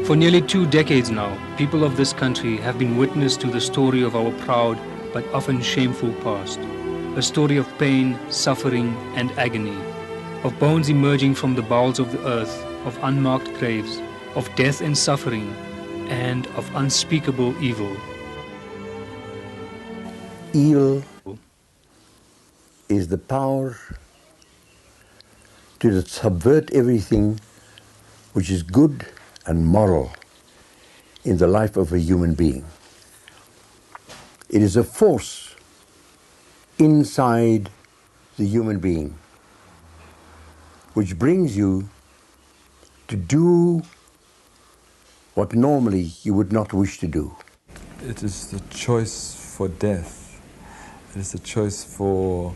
For nearly 2 decades now, people of this country have been witness to the story of our proud but often shameful past. A story of pain, suffering and agony, of bones emerging from the bowels of the earth, of unmarked graves, of death and suffering, and of unspeakable evil. Evil is the power to subvert everything which is good and moral in the life of a human being. It is a force inside the human being which brings you to do what normally you would not wish to do. It is the choice for death. It is the choice for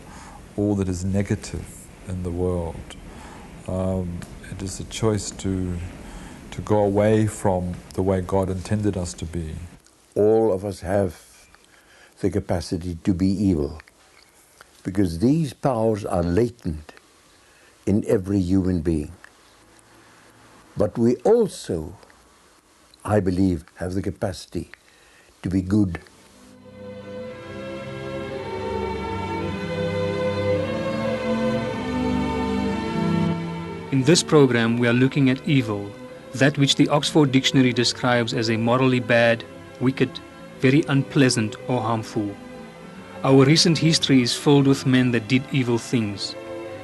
all that is negative in the world. It is a choice to go away from the way God intended us to be. All of us have the capacity to be evil, because these powers are latent in every human being. But we also, I believe, have the capacity to be good. In this program, we are looking at evil, that which the Oxford Dictionary describes as a morally bad, wicked, very unpleasant or harmful. Our recent history is filled with men that did evil things.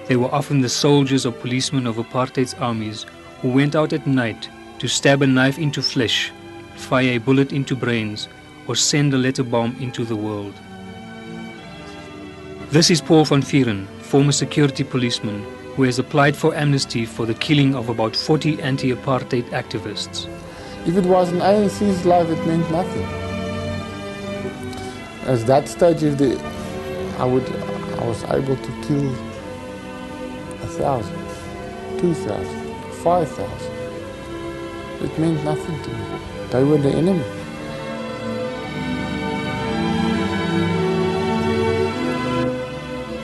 They were often the soldiers or policemen of apartheid's armies who went out at night to stab a knife into flesh, fire a bullet into brains, or send a letter bomb into the world. This is Paul van Vieren, former security policeman, who has applied for amnesty for the killing of about 40 anti-apartheid activists. If it was an ANC's life, it meant nothing. At that stage, I was able to kill 1,000, 2,000, 5,000. It meant nothing to me. They were the enemy.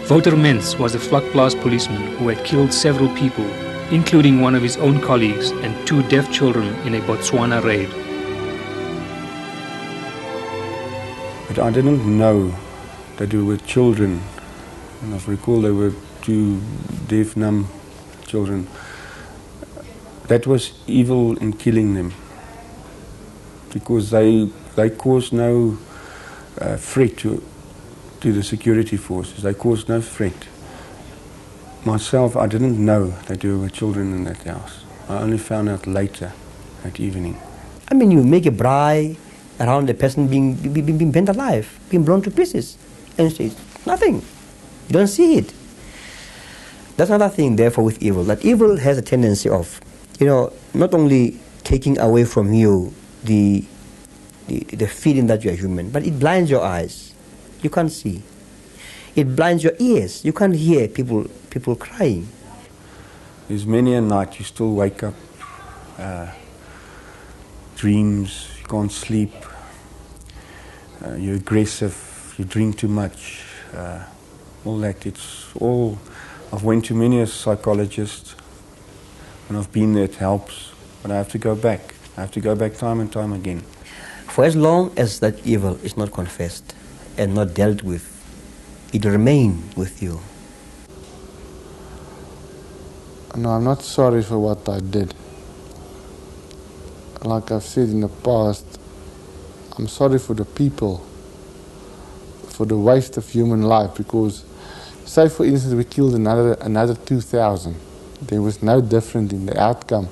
Wouter Mens was a Vlakplaas policeman who had killed several people, including one of his own colleagues and 2 deaf children in a Botswana raid. But I didn't know that there were children, and I recall there were 2 deaf, numb children. That was evil in killing them, because they caused no threat to the security forces. They caused no threat. Myself, I didn't know that there were children in that house. I only found out later that evening. I mean, you make a braai around a person being burnt alive, being blown to pieces, and it's nothing. You don't see it. That's another thing, therefore, with evil. That evil has a tendency of, not only taking away from you the feeling that you are human, but it blinds your eyes. You can't see. It blinds your ears. You can't hear people crying. There's many a night you still wake up, dreams, you can't sleep, you're aggressive, you drink too much, all that. I've went to many a psychologist, and I've been there, it helps, but I have to go back. I have to go back time and time again. For as long as that evil is not confessed and not dealt with, it will remain with you. No, I'm not sorry for what I did. Like I've said in the past, I'm sorry for the people, for the waste of human life, because, say for instance, we killed another 2,000. There was no difference in the outcome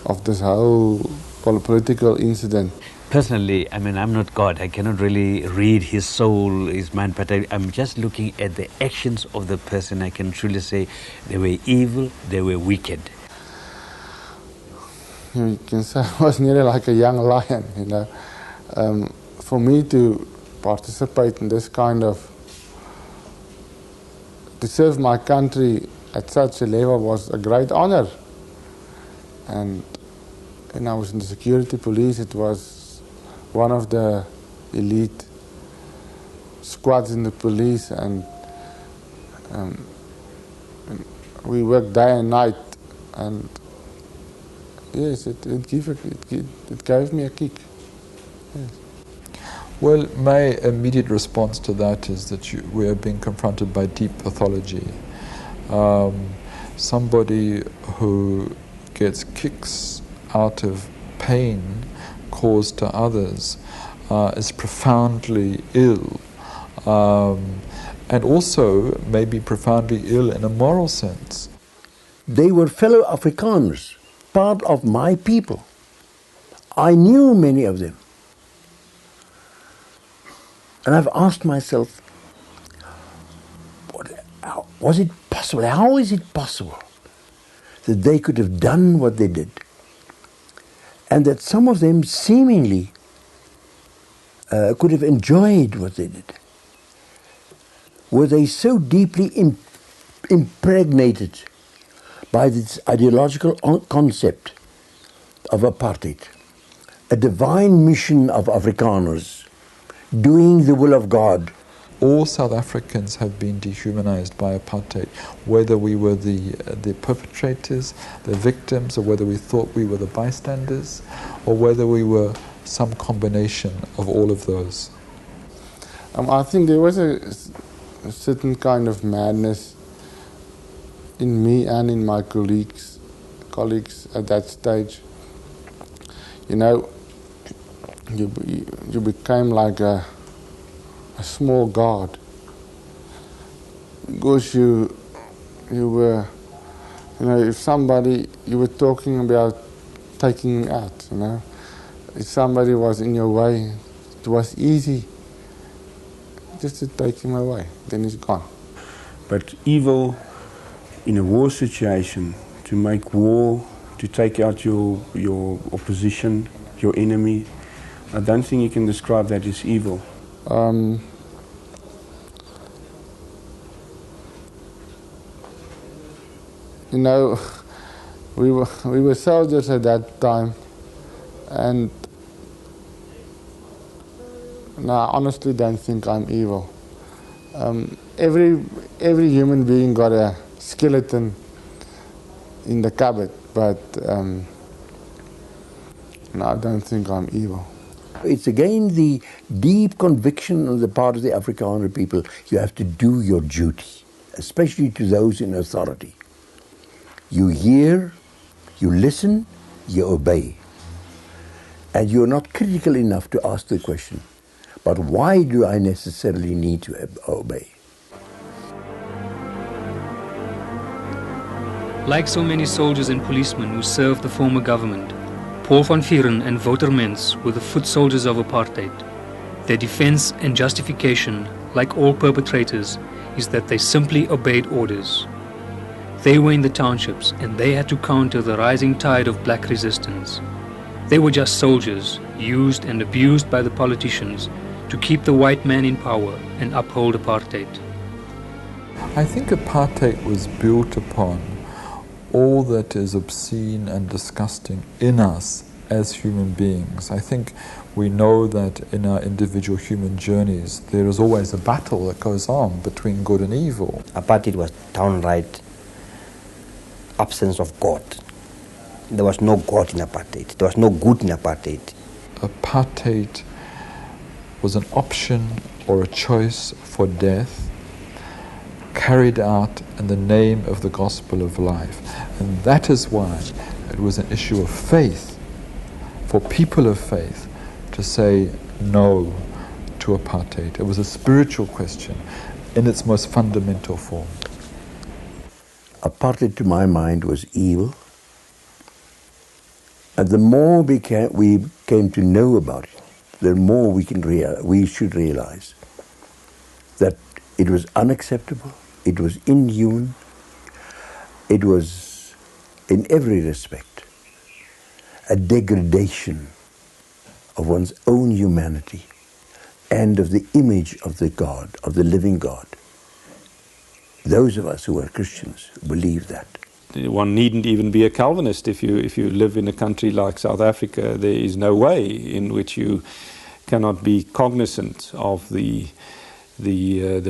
of this whole political incident. Personally, I mean, I'm not God. I cannot really read his soul, his mind, but I'm just looking at the actions of the person. I can truly say they were evil, they were wicked. You can say I was nearly like a young lion, For me to participate in this kind of, to serve my country at such a level was a great honor. And when I was in the security police, it was one of the elite squads in the police, and we worked day and night, and Yes, it gave me a kick. Yes. Well, my immediate response to that is that we are being confronted by deep pathology. Somebody who gets kicks out of pain caused to others is profoundly ill, and also maybe profoundly ill in a moral sense. They were fellow Afrikaners, part of my people. I knew many of them. And I've asked myself, was it possible? How is it possible that they could have done what they did? And that some of them seemingly could have enjoyed what they did? Were they so deeply impregnated by this ideological concept of apartheid, a divine mission of Afrikaners, doing the will of God? All South Africans have been dehumanized by apartheid, whether we were the perpetrators, the victims, or whether we thought we were the bystanders, or whether we were some combination of all of those. I think there was a certain kind of madness in me and in my colleagues at that stage. You know, you became like a small god, because you were, you know, if somebody, you were talking about taking him out, you know, if somebody was in your way, it was easy just to take him away, then he's gone. But evil in a war situation, to make war, to take out your opposition, your enemy, I don't think you can describe that as evil. You know, we were soldiers at that time, and no, I honestly don't think I'm evil. Every human being got a skeleton in the cupboard, but no, I don't think I'm evil. It's again the deep conviction on the part of the Afrikaner people, you have to do your duty, especially to those in authority. You hear, you listen, you obey. And you're not critical enough to ask the question, but why do I necessarily need to obey? Like so many soldiers and policemen who served the former government, Paul van Vuren and Wouter Mens were the foot soldiers of apartheid. Their defense and justification, like all perpetrators, is that they simply obeyed orders. They were in the townships and they had to counter the rising tide of black resistance. They were just soldiers, used and abused by the politicians to keep the white man in power and uphold apartheid. I think apartheid was built upon all that is obscene and disgusting in us as human beings. I think we know that in our individual human journeys there is always a battle that goes on between good and evil. Apartheid was downright absence of God. There was no God in apartheid. There was no good in apartheid. Apartheid was an option or a choice for death carried out in the name of the gospel of life. And that is why it was an issue of faith, for people of faith to say no to apartheid. It was a spiritual question in its most fundamental form. Apartheid, to my mind, was evil. And the more we came to know about it, the more we should realize that it was unacceptable, it was inhuman, it was, in every respect, a degradation of one's own humanity and of the image of the God, of the living God. Those of us who are Christians believe that. One needn't even be a Calvinist if you live in a country like South Africa. There is no way in which you cannot be cognizant of the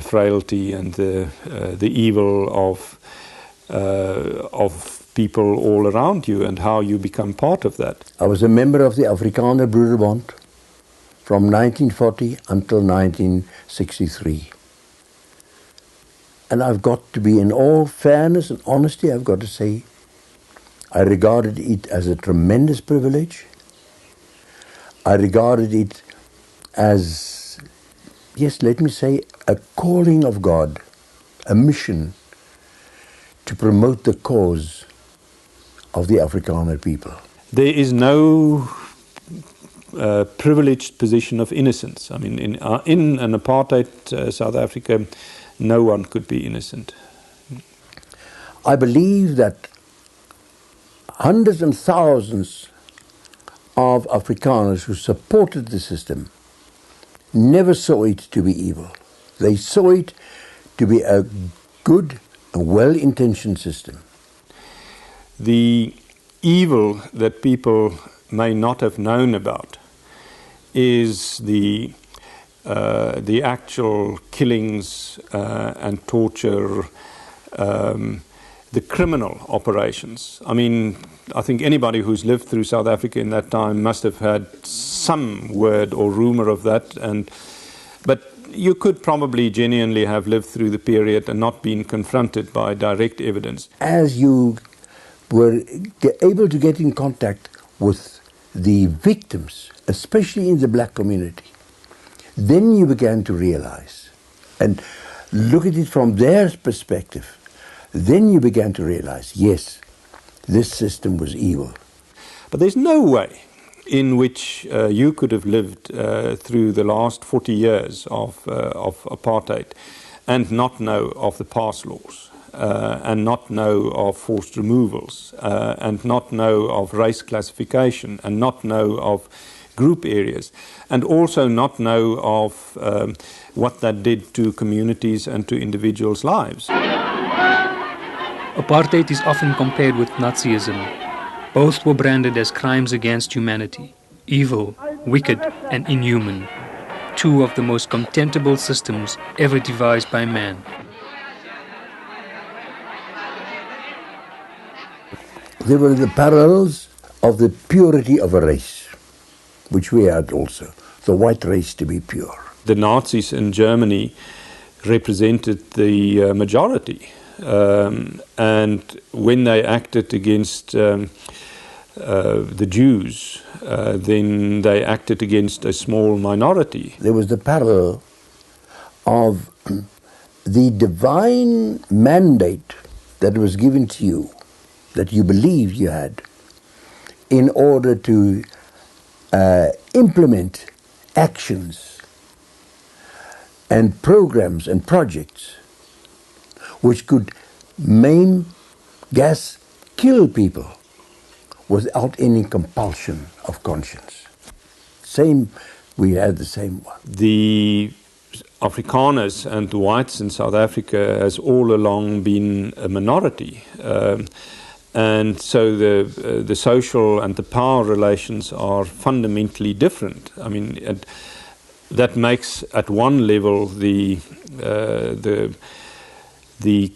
frailty and the evil of people all around you and how you become part of that. I was a member of the Afrikaner Broederbond from 1940 until 1963. And I've got to be, in all fairness and honesty, I've got to say, I regarded it as a tremendous privilege. I regarded it as, yes, let me say, a calling of God, a mission to promote the cause of the Afrikaner people. There is no privileged position of innocence. I mean, in an apartheid South Africa, no one could be innocent. I believe that hundreds and thousands of Afrikaners who supported the system never saw it to be evil. They saw it to be a good and well-intentioned system. The evil that people may not have known about is the actual killings and torture, the criminal operations. I mean, I think anybody who's lived through South Africa in that time must have had some word or rumor of that. But you could probably genuinely have lived through the period and not been confronted by direct evidence. As you were able to get in contact with the victims, especially in the black community, then you began to realize and look at it from their perspective. Then you began to realize, yes, this system was evil. But there's no way in which you could have lived through the last 40 years of apartheid and not know of the pass laws, and not know of forced removals, and not know of race classification, and not know of group areas, and also not know of what that did to communities and to individuals' lives. Apartheid is often compared with Nazism. Both were branded as crimes against humanity, evil, wicked, and inhuman, two of the most contemptible systems ever devised by man. There were the parallels of the purity of a race, which we had also, the white race to be pure. The Nazis in Germany represented the majority. And when they acted against the Jews, then they acted against a small minority. There was the parallel of the divine mandate that was given to you, that you believed you had, in order to implement actions and programs and projects which could maim, gas, kill people without any compulsion of conscience. We had the same one. The Afrikaners and the whites in South Africa has all along been a minority. And so the social and the power relations are fundamentally different. I mean, that makes at one level the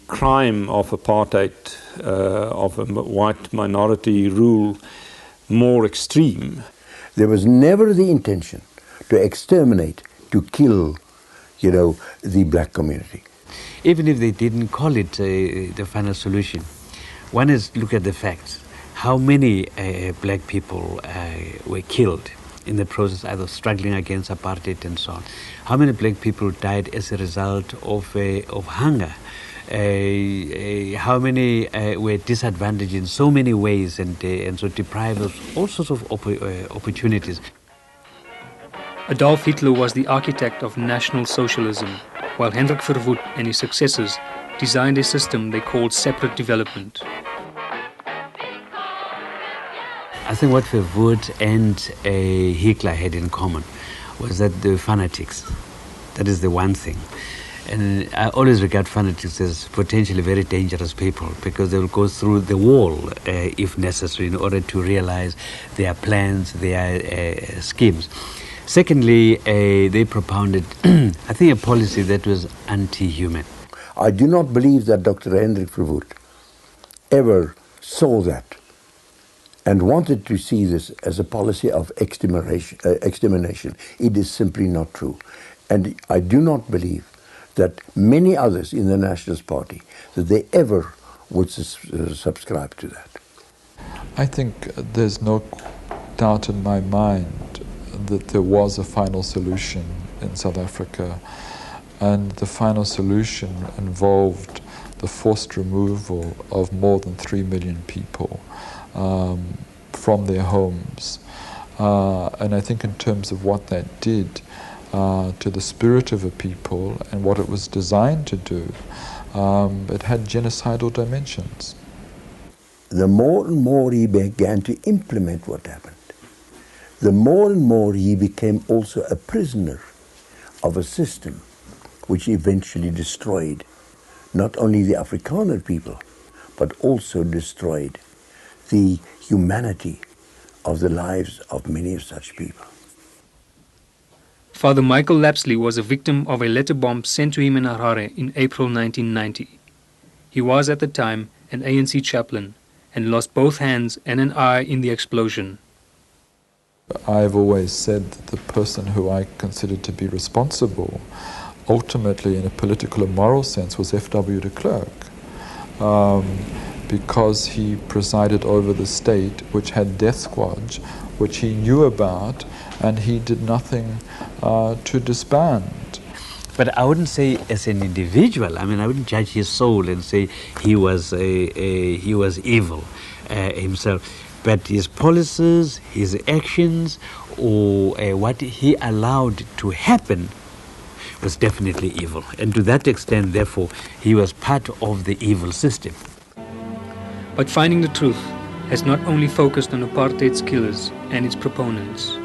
crime of apartheid, of a white minority rule, more extreme. There was never the intention to exterminate, to kill, the black community. Even if they didn't call it the final solution, one is look at the facts. How many black people were killed in the process, either struggling against apartheid and so on? How many black people died as a result of hunger? How many were disadvantaged in so many ways and so deprived of all sorts of opportunities? Adolf Hitler was the architect of National Socialism, while Hendrik Verwoerd and his successors designed a system they called separate development. I think what Verwoerd and Hitler had in common was that they were fanatics. That is the one thing. And I always regard fanatics as potentially very dangerous people because they will go through the wall if necessary in order to realize their plans, their schemes. Secondly, they propounded, I think, a policy that was anti-human. I do not believe that Dr. Hendrik Verwoerd ever saw that and wanted to see this as a policy of extermination. It is simply not true. And I do not believe that many others in the Nationalist Party, that they ever would subscribe to that. I think there's no doubt in my mind that there was a final solution in South Africa, and the final solution involved the forced removal of more than 3 million people from their homes. And I think in terms of what that did to the spirit of a people and what it was designed to do, it had genocidal dimensions. The more and more he began to implement what happened, the more and more he became also a prisoner of a system which eventually destroyed not only the Afrikaner people, but also destroyed the humanity of the lives of many of such people. Father Michael Lapsley was a victim of a letter bomb sent to him in Harare in April 1990. He was at the time an ANC chaplain and lost both hands and an eye in the explosion. I've always said that the person who I considered to be responsible, ultimately in a political and moral sense, was F.W. de Klerk, because he presided over the state which had death squads, which he knew about, and he did nothing to disband. But I wouldn't say as an individual. I mean, I wouldn't judge his soul and say he was evil himself. But his policies, his actions, or what he allowed to happen was definitely evil. And to that extent, therefore, he was part of the evil system. But Finding the Truth has not only focused on apartheid's killers and its proponents.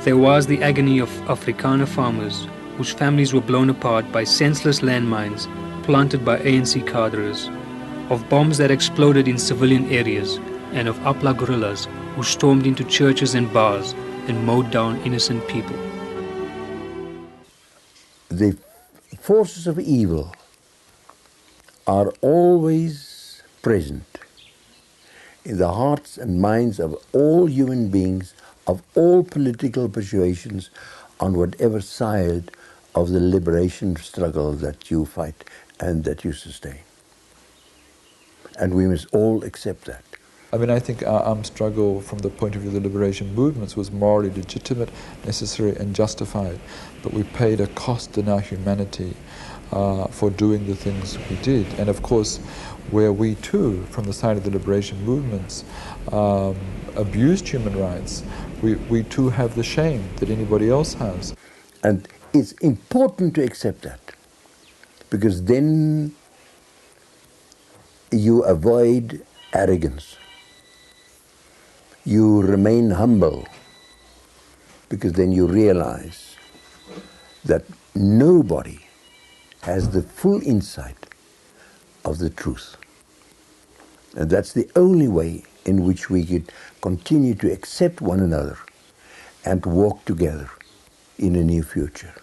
There was the agony of Afrikaner farmers whose families were blown apart by senseless landmines planted by ANC cadres, of bombs that exploded in civilian areas, and of Apla guerrillas who stormed into churches and bars and mowed down innocent people. The forces of evil are always present in the hearts and minds of all human beings, of all political persuasions, on whatever side of the liberation struggle that you fight and that you sustain. And we must all accept that. I mean, I think our armed struggle from the point of view of the liberation movements was morally legitimate, necessary and justified, but we paid a cost in our humanity for doing the things we did. And of course, where we too, from the side of the liberation movements, abused human rights, we too have the shame that anybody else has. And it's important to accept that, because then you avoid arrogance. You remain humble, because then you realize that nobody has the full insight of the truth. And that's the only way in which we could continue to accept one another and walk together in a new future.